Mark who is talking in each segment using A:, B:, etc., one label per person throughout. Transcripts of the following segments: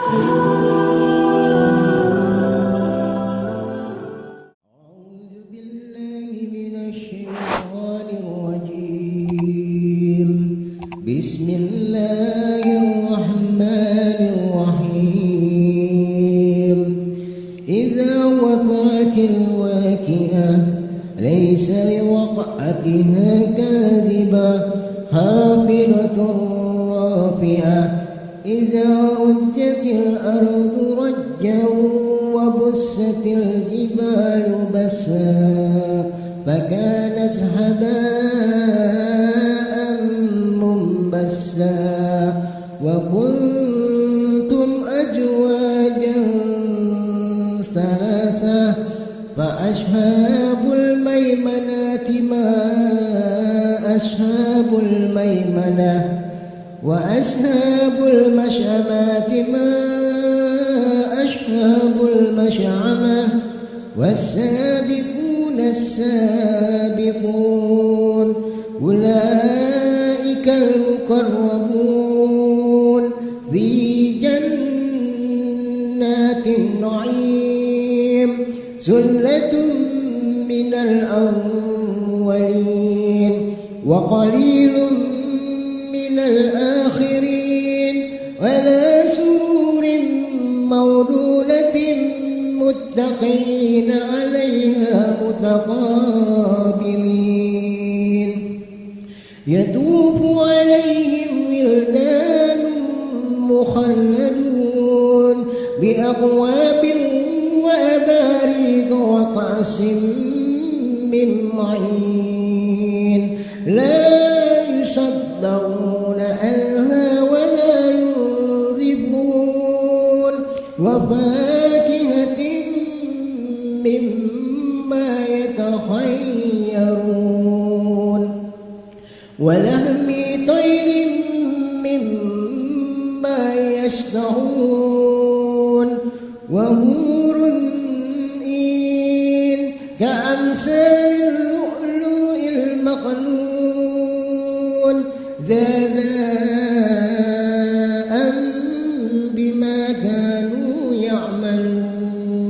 A: بالله من الشيطان الرجيم. بسم الله الرحمن الرحيم. إذا وقعت الواقعة ليس لوقعتها كاذبة خافضة رافعة. إذا رجت الأرض رجا وبست الجبال بسا فكانت هباء منبثا وكنتم أزواجا ثلاثة فأصحاب الميمنة ما أصحاب الميمنة وأصحاب المشأمة ما أصحاب المشأمة والسابقون السابقون أولئك المقربون في جنات النعيم ثلة من الأولين وقليل من الآخرين ولا سرور موضونة متقين عليها متقابلين يطوف عليهم ولدان مخلدون بأكواب وأباريق وكأس من معين لا يصدقون عنها ولا ينزفون وفاكهة مما يتخيرون ولحم طير مما يشتهون وحور عين كأمثال اللؤلؤ المكنون جزاء بما كانوا يعملون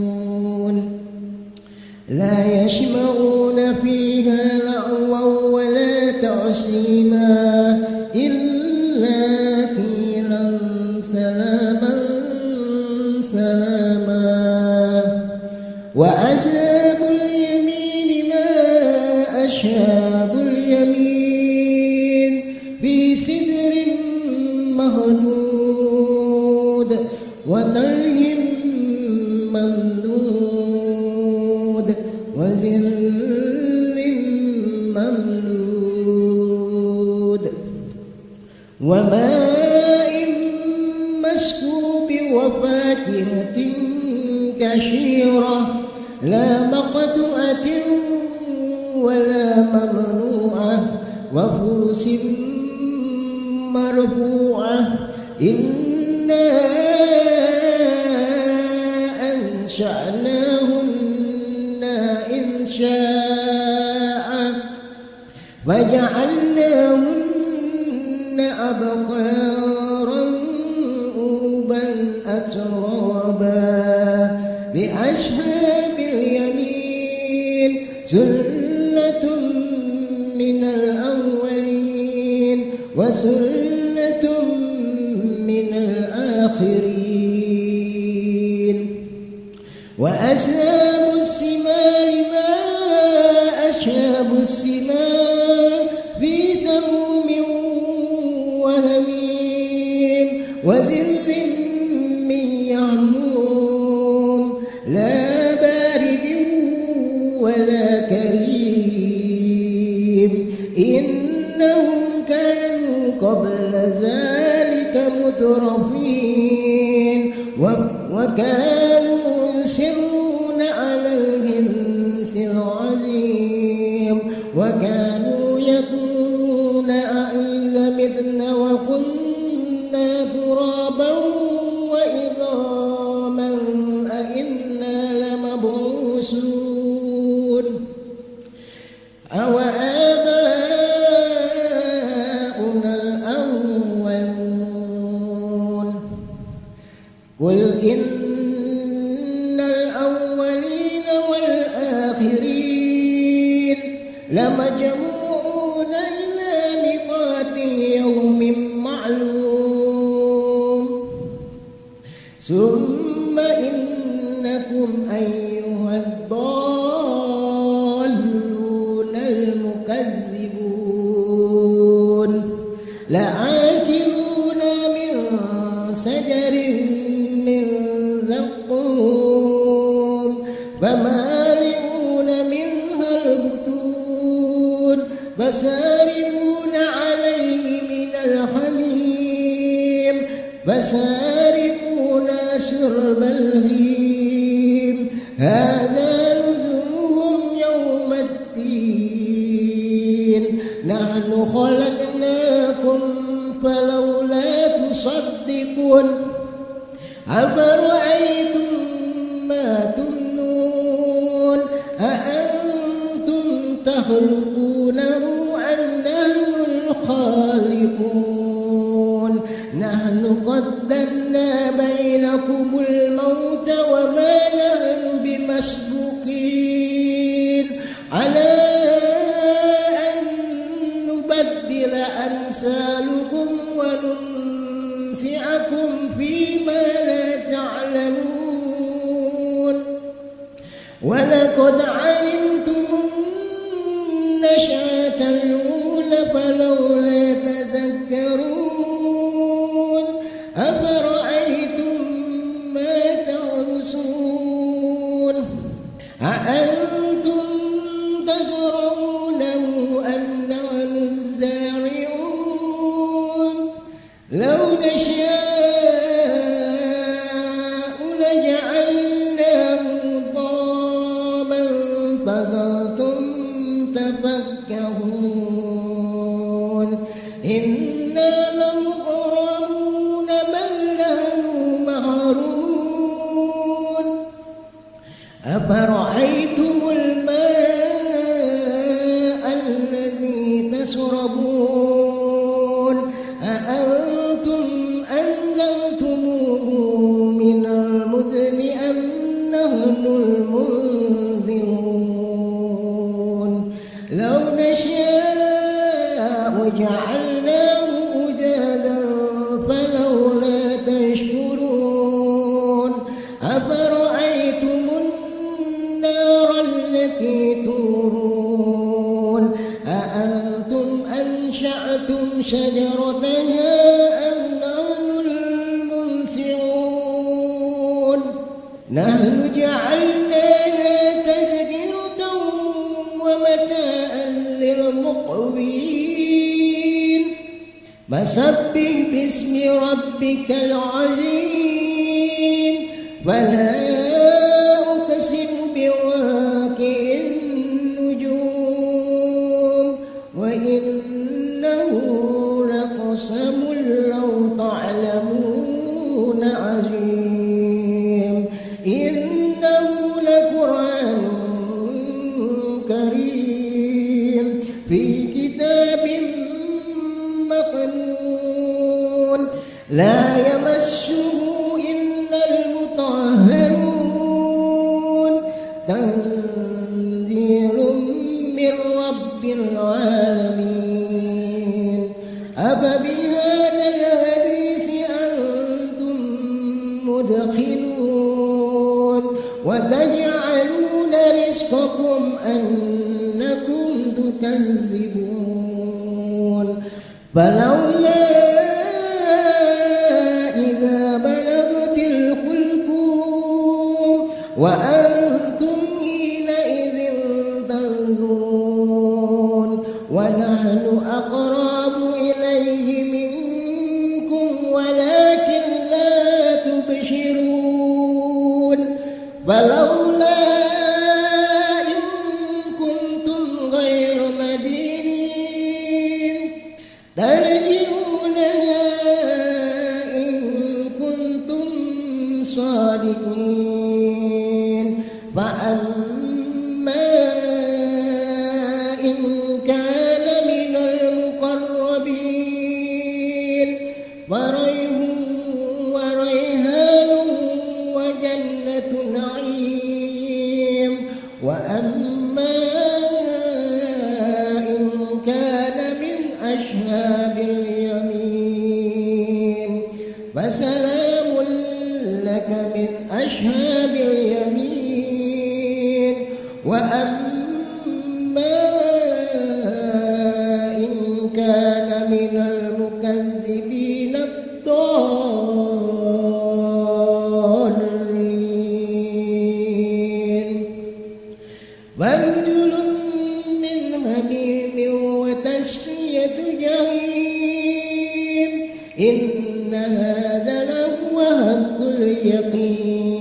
A: لا يسمعون فيها لغوا ولا تأثيما إلا قيلا سلاما سلاما وأصحاب اليمين ما أصحاب اليمين في سدر مهدود وطلح ممدود وظل ممدود وماء مسكوب وفاكهة كثيرة لا مقطوعة ولا ممنوعة وفرش مرفوعة إنا أنشأناهن إنشاء فجعلناهن أبقارا عربا أترابا لأصحاب اليمين ثلة من الأولين وثلة من الآخرين وأصحاب الشمال ما أصحاب الشمال في سموم وهميم وظل من يحموم لا بارد ولا كريم إنهم كانوا قبل ذلك مترفين وكانوا يصرون على الحنث العظيم وكانوا يقولون أئذا متنا وكنا ترابا وعظاما أئنا لمبعوثون أوآباؤنا الأولون قل إن الأولين والآخرين لمجموعون إلى ميقات يوم معلوم ثم إنكم أيها الضالون المكذبون لآكلون من شجر من زقوم فمالئون منها البطون فشاربون عليه من الحميم فشاربون شرب الهيم هذا نزلهم يوم الدين نحن خلقناكم فلولا تصدقون أفرأيتم ما تمنون أأنتم تخلقونه أم نحن الخالقون نحن قدرنا بينكم الموت وما نحن بمسبوقين على أن نبدل أمثالكم وننسعكم فيما لا تعلمون ولقد علمتم النشأة الأولى فلولا تذكرون أفرأيتم ما تحرثون أأنتم تزرعونه أم نحن الزارعون لو نشاء لجعلناه ضاما فظلتم تفكهون إنا لمغرمون بل نحن محرومون أفرأيتم الماء الذي تشربون أأنتم أنزلتموه من المزن أم نحن المنزلون لو نشاء جعلناه أجاجا فلولا تشكرون أفرأيتم النار التي تورون أأنتم أنشأتم شجرتها أم نحن المنشئون نحن جعلناها تذكرة ومتاعا للمقوين فسبح باسم ربك العظيم فلا أقسم بواقع النجوم وإنه لقسم لو تعلمون عظيم إنه لقرآن كريم في كتاب مكنون لا يمسه إلا المطهرون تنزيل من رب العالمين أفبهذا الحديث أنتم مدخنون وتجعلون رزقكم أنكم تكذبون فلولا إذا بلغت الحلقوم وأنتم حينئذ تنظرون ونحن أقرب إليه منكم ولكن لا تبصرون فلولا إن كنتم غير مدينين ترجعونها إن كنتم صادقين فأما إن كان من المقربين فريح وريحان وأما إن كان من المكذبين الضالين فنزل من حميم وتصلية جحيم إن هذا لهو حق اليقين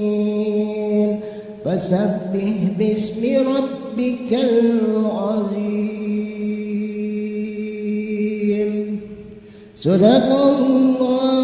A: فسبح باسم ربك العظيم صدق الله